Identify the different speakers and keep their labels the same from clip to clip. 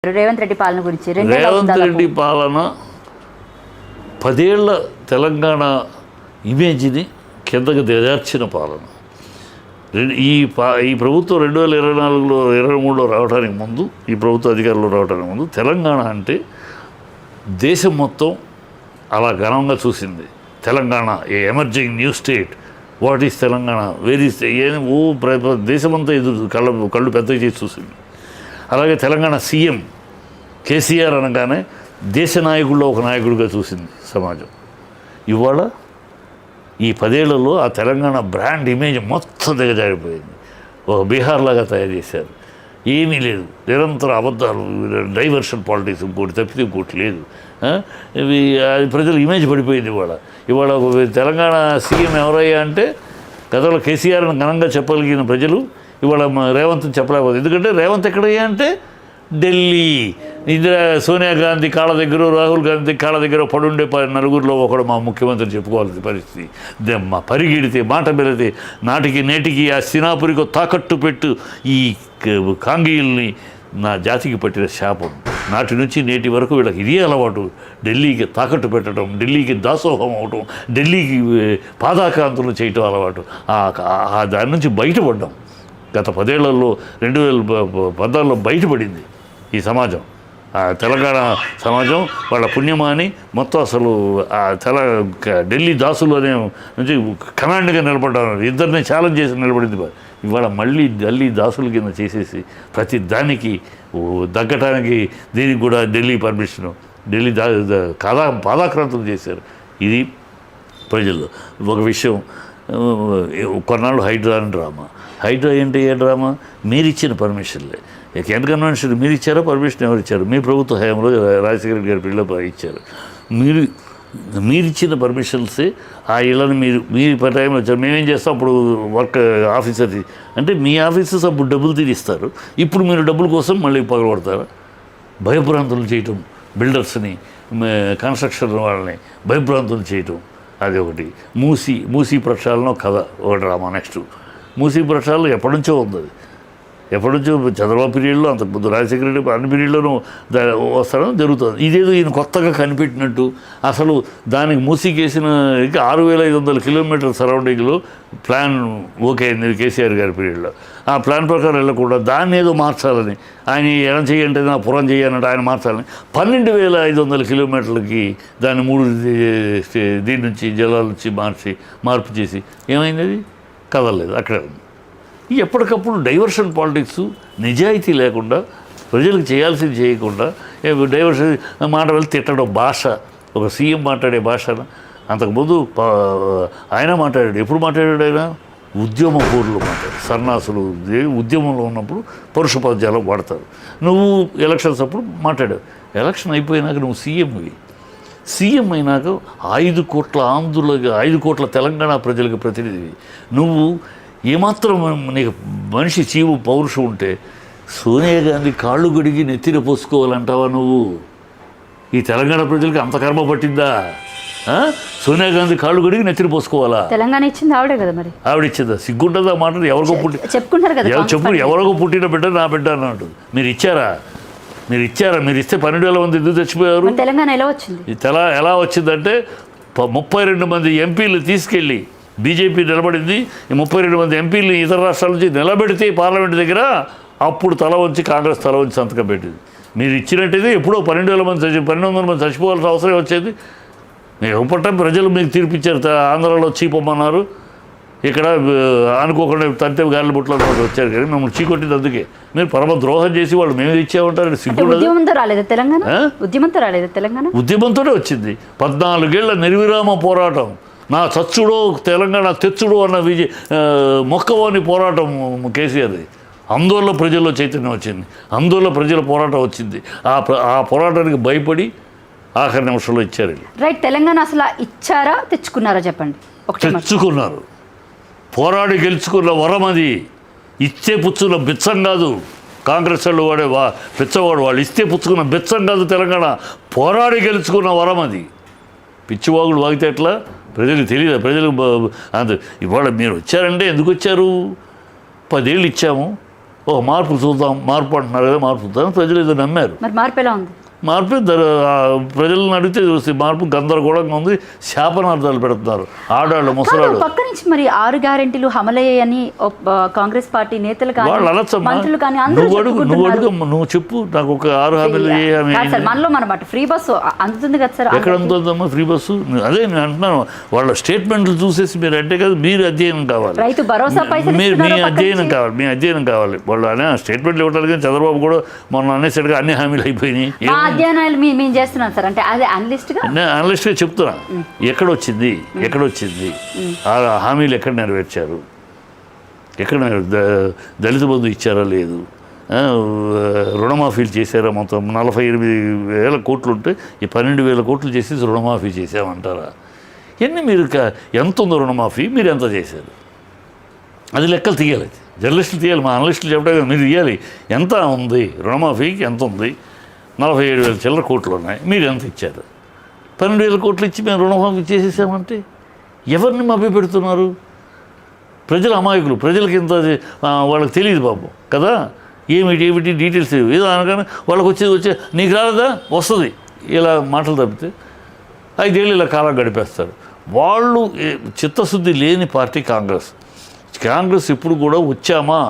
Speaker 1: రేవంత్ రెడ్డి పాలన గురించి
Speaker 2: రేవంత్ రెడ్డి పాలన 10 ఏళ్ల తెలంగాణ ఇమేజ్ని కిందకు దిగజార్చిన పాలన. ఈ ప్రభుత్వం 2024లో 23లో రావడానికి ముందు, ఈ ప్రభుత్వ అధికారంలో రావడానికి ముందు తెలంగాణ అంటే దేశం మొత్తం అలా ఘనంగా చూసింది. Telangana a emerging new state, what is Telangana, where is దేశమంతా ఎదురు కళ్ళు పెద్దగా చేసి చూసింది. అలాగే తెలంగాణ సీఎం కేసీఆర్ అనగానే దేశ నాయకుల్లో ఒక నాయకుడిగా చూసింది సమాజం. ఇవాళ ఈ 10 ఏళ్లలో ఆ తెలంగాణ బ్రాండ్ ఇమేజ్ మొత్తం దిగజారిపోయింది. ఒక బీహార్ లాగా తయారు చేశారు. ఏమీ లేదు, నిరంతర అబద్ధాలు, డైవర్షన్ పాలిటిక్స్, ఇంకోటి తప్పితే ఇంకోటి లేదు. ఇవి ప్రజల ఇమేజ్ పడిపోయింది. ఇవాళ తెలంగాణ సీఎం ఎవరయ్యా అంటే గతంలో కేసీఆర్ని ఘనంగా చెప్పగలిగిన ప్రజలు ఇవాళ రేవంత్ చెప్పలేకపోతుంది. ఎందుకంటే రేవంత్ ఎక్కడయ్యా అంటే ఢిల్లీ, సోనియా గాంధీ కాళ్ళ దగ్గర, రాహుల్ గాంధీ కాళ్ళ దగ్గర పడుండే నలుగురిలో ఒకడు మా ముఖ్యమంత్రి చెప్పుకోవాల్సిన పరిస్థితి. పరిగెడితే, మాట పెరిగితే, నాటికి నేటికి ఆ సినాపురికి తాకట్టు పెట్టు ఈ కాంగీయుల్ని నా జాతికి పట్టిన శాపం. నాటి నుంచి నేటి వరకు వీళ్ళకి ఇదే అలవాటు. ఢిల్లీకి తాకట్టు పెట్టడం, ఢిల్లీకి దాసోహం అవటం, ఢిల్లీకి పాదాక్రాంతులు చేయటం అలవాటు. దాని నుంచి బయటపడ్డాం. గత 10 ఏళ్లలో 2014లో బయటపడింది ఈ సమాజం. తెలంగాణ సమాజం వాళ్ళ పుణ్యమాని మొత్తం అసలు ఢిల్లీ దాసులు అనే నుంచి కమాండ్గా నిలబడ్డారు. ఇద్దరిని ఛాలెంజ్ చేసి నిలబడింది. ఇవాళ మళ్ళీ ఢిల్లీ దాసుల కింద చేసేసి ప్రతి దానికి దగ్గటానికి దీనికి కూడా ఢిల్లీ పర్మిషను, ఢిల్లీ పాదాక్రాంతులు చేశారు. ఇది ప్రజల్లో ఒక విషయం. కొన్నాళ్ళు హైడ్రా అని డ్రామా. హైడ్రా ఏంటి? ఏ డ్రామా? మీరిచ్చిన పర్మిషన్లే. కేంద్ర కన్వెన్షన్ మీరు ఇచ్చారా? పర్మిషన్ ఎవరు ఇచ్చారు? మీ ప్రభుత్వ హయాంలో రాజశేఖర రెడ్డి గారి పిల్లలు ఇచ్చారు. మీరిచ్చిన పర్మిషన్సే ఆ ఇళ్ళని మీరు టైంలో వచ్చారు. మేమేం చేస్తాం అప్పుడు వర్క్ ఆఫీసర్ అంటే మీ ఆఫీసర్స్ అప్పుడు డబ్బులు తీరిస్తారు. ఇప్పుడు మీరు డబ్బుల కోసం మళ్ళీ పగలబడతారా? భయభ్రాంతులు చేయటం, బిల్డర్స్ని, కన్స్ట్రక్షన్ వాళ్ళని భయభ్రాంతులు చేయటం, అది ఒకటి. మూసీ ప్రక్షాళన కథ ఒక డ్రామా. నెక్స్ట్ మూసీ ప్రక్షాళన ఎప్పటి నుంచో ఉంది. ఎప్పటి నుంచో చంద్రబాబు పీరియడ్లో, అంతకుముందు రాజశేఖర రెడ్డి అన్ని పీరియడ్లోనూ వస్తాడని జరుగుతుంది. ఇదేదో ఈయన కొత్తగా కనిపెట్టినట్టు. అసలు దానికి మూసీకేసిన 6500 కిలోమీటర్ల సరౌండింగ్లో ప్లాన్ ఓకే అయింది కేసీఆర్ గారి పీరియడ్లో. ఆ ప్లాన్ ప్రకారం వెళ్ళకుండా దాన్ని ఏదో మార్చాలని, ఆయన ఎడం చేయంటే నా పురం చేయాలంటే ఆయన మార్చాలని 12,500 కిలోమీటర్లకి దాన్ని 3 దీని నుంచి జలాల నుంచి మార్పు చేసి ఏమైంది? అది కదలలేదు, అక్కడే ఉంది. ఎప్పటికప్పుడు డైవర్షన్ పాలిటిక్స్, నిజాయితీ లేకుండా, ప్రజలకు చేయాల్సింది చేయకుండా డైవర్షన్ మాట వెళ్ళి తిట్టడం. భాష, ఒక సీఎం మాట్లాడే భాషను అంతకుముందు ఆయన మాట్లాడాడు. ఎప్పుడు మాట్లాడాడు? ఆయన ఉద్యమ పూర్లో మాట్లాడు. సన్నాసులు ఉద్యమంలో ఉన్నప్పుడు పరుష పద్యాలు వాడతారు. నువ్వు ఎలక్షన్స్ అప్పుడు మాట్లాడావు. ఎలక్షన్ అయిపోయినాక నువ్వు సీఎం అయినాక 5 కోట్ల ఆంధ్రులుగా, 5 కోట్ల తెలంగాణ ప్రజలకు ప్రతినిధివి. నువ్వు ఏమాత్రం నీకు మనిషి చీవు పౌరుషం ఉంటే సోనియా గాంధీ కాళ్ళు గడిగి నెత్తిన పోసుకోవాలంటావా నువ్వు? ఈ తెలంగాణ ప్రజలకి అంత కర్మ పట్టిందా? సోనియా గాంధీ కాళ్ళు గడిగి నెత్తిన పోసుకోవాలా?
Speaker 1: తెలంగాణ ఇచ్చింది ఆవిడే కదా, మరి ఆవిడ
Speaker 2: ఇచ్చిందా? సిగ్గుంటుందా మాట? ఎవరికో
Speaker 1: చెప్పుకుంటారు కదా,
Speaker 2: ఎవరికో పుట్టిన బిడ్డ నా బిడ్డ అన్నట్టు. మీరు ఇచ్చారా? మీరు ఇస్తే 12,000 మంది ఎందుకు చచ్చిపోయారు?
Speaker 1: తెలంగాణ ఎలా వచ్చింది?
Speaker 2: ఎలా వచ్చిందంటే 32 మంది ఎంపీలు తీసుకెళ్ళి బీజేపీ నిలబడింది. ఈ 32 మంది ఎంపీలు ఇతర రాష్ట్రాల నుంచి నిలబెడితే పార్లమెంట్ దగ్గర అప్పుడు తల వంచి కాంగ్రెస్ తల వంచి సంతకం పెట్టింది. మీరు ఇచ్చినట్టయితే ఎప్పుడో 12,000 మంది 1200 మంది చచ్చిపోవాల్సిన అవసరం వచ్చేది. మీరు ఇవ్వటం ప్రజలు మీకు తీర్పిచ్చారు. ఆంధ్రాలో చీపమ్మన్నారు, ఇక్కడ అనుకోకుండా తంతె గాలి బుట్లో వచ్చారు. కానీ మిమ్మల్ని చీకొట్టింది అందుకే. మీరు పరమ ద్రోహం చేసి వాళ్ళు మేము ఇచ్చామంటారు.
Speaker 1: ఉద్యమంతో రాలేదు తెలంగాణ.
Speaker 2: ఉద్యమంతోనే వచ్చింది. 14 ఏళ్ల నిర్విరామ పోరాటం. నా చచ్చుడో తెలంగాణ తెచ్చుడో అన్న మొక్కవోని పోరాటం కేసీఆర్ది. ఆందోళన ప్రజల్లో చైతన్యం వచ్చింది, ఆందోళన ప్రజల పోరాటం వచ్చింది. ఆ పోరాటానికి భయపడి ఆఖరి నిమిషంలో ఇచ్చారు.
Speaker 1: రైట్. తెలంగాణ అసలు ఇచ్చారా తెచ్చుకున్నారా చెప్పండి?
Speaker 2: తెచ్చుకున్నారు. పోరాడి గెలుచుకున్న వరం అది. ఇచ్చే పుచ్చుకున్న బిచ్చం కాదు. కాంగ్రెస్ వాళ్ళు వాడే పిచ్చవాడు. వాళ్ళు ఇస్తే పుచ్చుకున్న బిచ్చం కాదు. తెలంగాణ పోరాడి గెలుచుకున్న వరం అది. పిచ్చివాగుడు వాగితే ఎట్లా? ప్రజలకు తెలియదు. ప్రజలకు అంత ఇవాళ మీరు వచ్చారంటే ఎందుకు వచ్చారు? 10 ఏళ్ళు ఇచ్చాము, ఒక మార్పు చూద్దాం, మార్పు అంటున్నారు కదా, మార్పు చూద్దాం ప్రజలు ఏదో నమ్మారు.
Speaker 1: మరి మార్పు ఎలా ఉంది?
Speaker 2: మార్పు ప్రజలను అడిగితే చూస్తే మార్పు గందరగోళంగా ఉంది. శాపనార్థాలు పెడుతున్నారు ఆడాళ్ళు, ముసలాళ్ళు.
Speaker 1: పక్క నుంచి మరి 6 గ్యారెంటీలు అమలయ్యాయని కాంగ్రెస్ పార్టీ నేతలు కానీ
Speaker 2: వాళ్ళు అనొచ్చమ్మా.
Speaker 1: మంత్రులు కానీ
Speaker 2: నువ్వు చెప్పు నాకు ఒక 6 హామీలు ఏ హామీ
Speaker 1: మనలో మనమాట ఫ్రీ బస్సు అందుతుంది కదా సార్.
Speaker 2: ఎక్కడ అందుతుందమ్మా ఫ్రీ బస్సు? అదే నేను అంటున్నాను, వాళ్ళ స్టేట్మెంట్లు చూసేసి మీరు అంటే కదా, మీరు అధ్యయనం కావాలి,
Speaker 1: రైతు భరోసా పైసలు
Speaker 2: మీ అధ్యయనం కావాలి, మీ అధ్యయనం కావాలి. వాళ్ళు అనే స్టేట్మెంట్లు ఇవ్వడానికి చంద్రబాబు కూడా మొన్న అనేసరిగా అన్ని హామీలు అయిపోయినాయి.
Speaker 1: అధ్యయనాలు మేము చేస్తున్నాం సార్, అంటే అదే అనలిస్ట్గా
Speaker 2: చెప్తున్నా. ఎక్కడొచ్చింది ఆ హామీలు ఎక్కడ నెరవేర్చారు, ఎక్కడ దళిత బంధు ఇచ్చారా లేదు, రుణమాఫీలు చేశారా? మొత్తం 48,000 కోట్లు ఉంటే ఈ 12,000 కోట్లు చేసి రుణమాఫీ చేసామంటారా? ఇవన్నీ మీరు ఎంత ఉందో రుణమాఫీ, మీరు ఎంత చేశారు, అది లెక్కలు తీయాలి. జర్నలిస్టులు తీయాలి, మా అనలిస్టులు చెప్పడం మీరు తీయాలి. ఎంత ఉంది రుణమాఫీకి, ఎంత ఉంది? 47,000 చిల్లర కోట్లు ఉన్నాయి, మీరు ఎంత ఇచ్చారు? 12,000 కోట్లు ఇచ్చి మేము రుణమాఫీ చేసేసామంటే ఎవరిని మభ్య పెడుతున్నారు? ప్రజలు అమాయకులు, ప్రజలకి ఇంత వాళ్ళకి తెలియదు పాపం కదా, ఏమిటి డీటెయిల్స్ ఏదో అనగానే వాళ్ళకి వచ్చే నీకు రాలేదా, వస్తుంది, ఇలా మాటలు తప్పితే 5 ఏళ్ళు ఇలా కాలం గడిపేస్తారు. వాళ్ళు చిత్తశుద్ధి లేని పార్టీ కాంగ్రెస్ ఇప్పుడు కూడా వచ్చామా,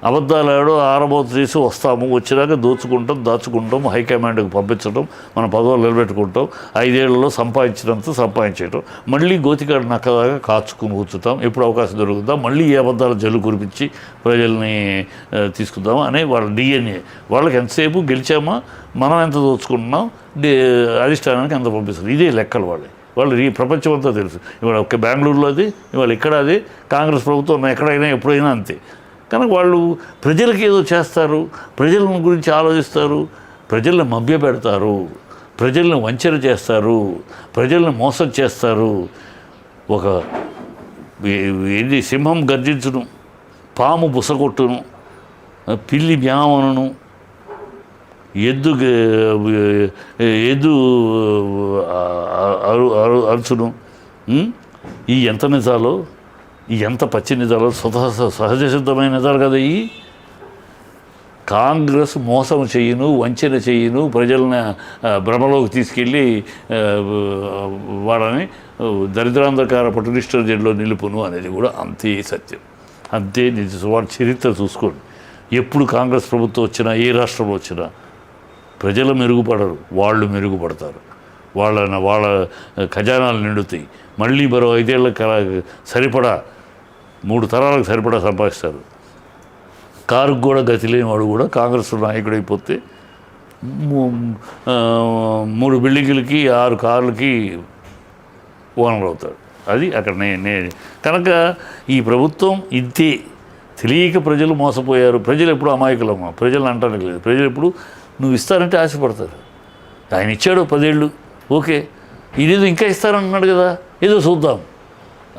Speaker 2: అబద్ధాలు ఆడో ఆరబోతు చేసి వస్తాము, వచ్చినాక దాచుకుంటాం, హైకమాండ్కి పంపించడం, మన పదవులు నిలబెట్టుకుంటాం, 5 ఏళ్లలో సంపాదించడం, మళ్ళీ గోతికాడు నక్కదాకా కాచుకుని కూర్చుంటాం, ఎప్పుడు అవకాశం దొరుకుతాం, మళ్ళీ ఏ అబద్ధాలు జల్లు కురిపించి ప్రజల్ని తీసుకుందాం అనే వాళ్ళ డిఎన్ఏ. వాళ్ళకి ఎంతసేపు గెలిచామా, మనం ఎంత దోచుకుంటున్నాం, అధిష్టానానికి ఎంత పంపిస్తుంది, ఇదే లెక్కలు వాళ్ళు ఈ ప్రపంచం అంతా తెలుసు. ఇవాళ ఒక్క బెంగళూరులో అది, ఇవాళ ఇక్కడ అది, కాంగ్రెస్ ప్రభుత్వం ఎక్కడైనా ఎప్పుడైనా అంతే. కనుక వాళ్ళు ప్రజలకి ఏదో చేస్తారు, ప్రజల గురించి ఆలోచిస్తారు, ప్రజల్ని మభ్యపెడతారు, ప్రజల్ని వంచన చేస్తారు, ప్రజల్ని మోసం చేస్తారు. ఒక సింహం గర్జించును, పాము బుసగొట్టును, పిల్లి మ్యామను, ఎద్దు అరుచును. ఈ ఎంత నిజాలో, ఈ ఎంత పచ్చి నిజాలు, సహజ సిద్ధమైన నిజాలు కదా. ఈ కాంగ్రెస్ మోసం చెయ్యను, వంచన చెయ్యను, ప్రజలను భ్రమలోకి తీసుకెళ్ళి వాళ్ళని దరిద్రాంధకార పటునిష్ట జడ్లో నిలుపును అనేది కూడా అంతే సత్యం, అంతే నిజ. వాళ్ళ చరిత్ర చూసుకోండి. ఎప్పుడు కాంగ్రెస్ ప్రభుత్వం వచ్చినా, ఏ రాష్ట్రంలో వచ్చినా ప్రజలు మెరుగుపడరు, వాళ్ళు మెరుగుపడతారు. వాళ్ళ ఖజానాలు నిండుతాయి. మళ్ళీ మరో 5 ఏళ్ళకి సరిపడా 3 తరాలకు సరిపడా సంపాదిస్తారు. కారుకు కూడా గతి లేనివాడు కూడా కాంగ్రెస్ నాయకుడైపోతే 3 బిల్డింగులకి 6 కార్లకి ఓనర్ అవుతాడు. అది అక్కడ కనుక ఈ ప్రభుత్వం ఇంతే. తెలియక ప్రజలు మోసపోయారు. ప్రజలు ఎప్పుడు అమాయకులమ్మా, ప్రజలు అంటానికి లేదు. ప్రజలు ఎప్పుడు నువ్వు ఇస్తారంటే ఆశపడతారు. ఆయన ఇచ్చాడు 10 ఏళ్ళు, ఓకే, ఇదేదో ఇంకా ఇస్తారంటున్నాడు కదా, ఏదో చూద్దాం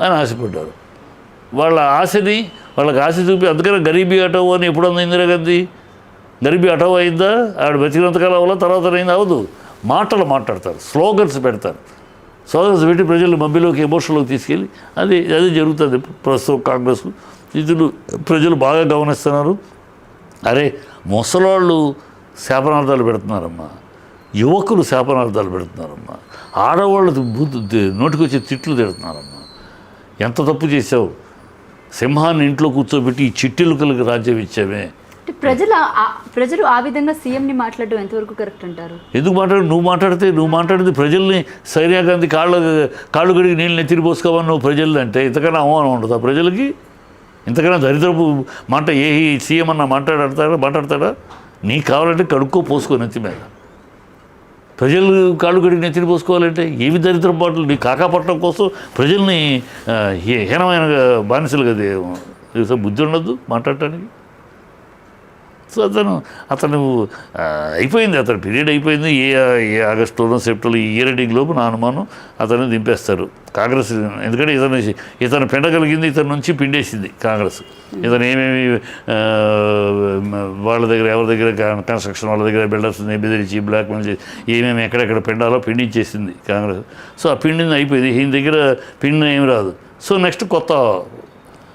Speaker 2: అని ఆశపడ్డారు. వాళ్ళకి ఆశ చూపి, అందుకనే గరీబీ హటావో అని ఎప్పుడు అంది ఇందిరాగాంధీ. గరీబీ హటావో అయిందా? ఆవిడ బతికినంతకాలం వల్ల, తర్వాత అయింది అవదు. మాట్లాడతారు, స్లోగన్స్ పెడతారు, స్లోగన్స్ పెట్టి ప్రజలు మధ్యలోకి ఎమోషన్లోకి తీసుకెళ్ళి అది జరుగుతుంది ప్రస్తుతం కాంగ్రెస్. ప్రజలు బాగా గమనిస్తున్నారు. అరే ముసలాళ్ళు శాపనార్థాలు పెడుతున్నారమ్మా, యువకులు శాపనార్థాలు పెడుతున్నారమ్మా, ఆడవాళ్ళు నోటికొచ్చే తిట్లు తిడుతున్నారమ్మా. ఎంత తప్పు చేసావు, సింహాన్ని ఇంట్లో కూర్చోబెట్టి ఈ చిట్టిలుకలకు రాజ్యం ఇచ్చామే.
Speaker 1: ప్రజలు ఆ విధంగా సీఎంని మాట్లాడడం ఎంతవరకు కరెక్ట్ అంటారు?
Speaker 2: ఎందుకు నువ్వు మాట్లాడితే ప్రజల్ని సోనియా గాంధీ కాళ్ళు కడిగి నీళ్ళు నెత్తిరి పోసుకోవని నువ్వు ప్రజలు అంటే ఇంతకన్నా అవమానం ఉండదా ప్రజలకి? ఇంతకన్నా దరిద్రపు మాట ఏ సీఎం అన్న మాట్లాడతాడా? నీకు కావాలంటే కడుక్కో, పోసుకో నెత్తి మీద. ప్రజలు కాళ్ళు కడిగి నెత్తిని పోసుకోవాలంటే ఏవి దరిద్రం పాటలు? నీ కాకాపట్టడం కోసం ప్రజల్ని హీనమైన బానిసలుగా బుద్ధి ఉండద్దు మాట్లాడటానికి. సో అతను అయిపోయింది, అతని పీరియడ్ అయిపోయింది. ఏ ఆగస్టులోనో సెప్టెంబర్ ఈ ఇయర్ ఎండింగ్ లోపు నా అనుమానం అతన్ని దింపేస్తారు కాంగ్రెస్. ఎందుకంటే ఇతను పెండగలిగింది, ఇతని నుంచి పిండేసింది కాంగ్రెస్. ఇతను ఏమేమి వాళ్ళ దగ్గర, ఎవరి దగ్గర కన్స్ట్రక్షన్ వాళ్ళ దగ్గర బిల్డర్స్ని బెదిరించి బ్లాక్మెయిల్ చేసి ఏమేమి ఎక్కడెక్కడ పిండాలో పిండించేసింది కాంగ్రెస్. సో ఆ పిండింది అయిపోయింది, ఈయన దగ్గర పిండి ఏమి రాదు. సో నెక్స్ట్ కొత్త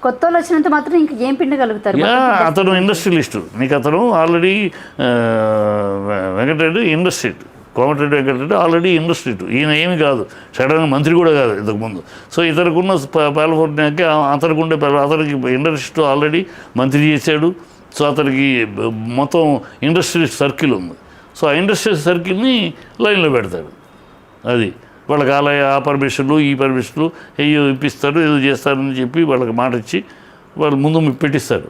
Speaker 1: కొత్త వాళ్ళు వచ్చినంత మాత్రం ఇంక ఏం పిండగలుగుతారు?
Speaker 2: అతను ఇండస్ట్రియలిస్టు. నీకు అతను already Venkat Reddy industrial, Komatireddy Venkat Reddy already industrial. ఈయన ఏమి కాదు, సడన్గా మంత్రి కూడా కాదు ఇంతకుముందు. సో ఇతనుకున్న పాలఫోర్నియాకి అతనికి ఉండే అతనికి ఇండస్ట్రియలిస్ట్ ఆల్రెడీ మంత్రి చేశాడు. సో అతనికి మొత్తం ఇండస్ట్రియల్ సర్కిల్ ఉంది. సో ఆ ఇండస్ట్రియల్ సర్కిల్ని లైన్లో పెడతాడు. అది వాళ్ళకి ఆ పర్మిషన్లు ఈ పర్మిషన్లు ఏయో ఇప్పిస్తారు, ఏదో చేస్తారని చెప్పి వాళ్ళకి మాట ఇచ్చి వాళ్ళు ముందు పెట్టిస్తారు.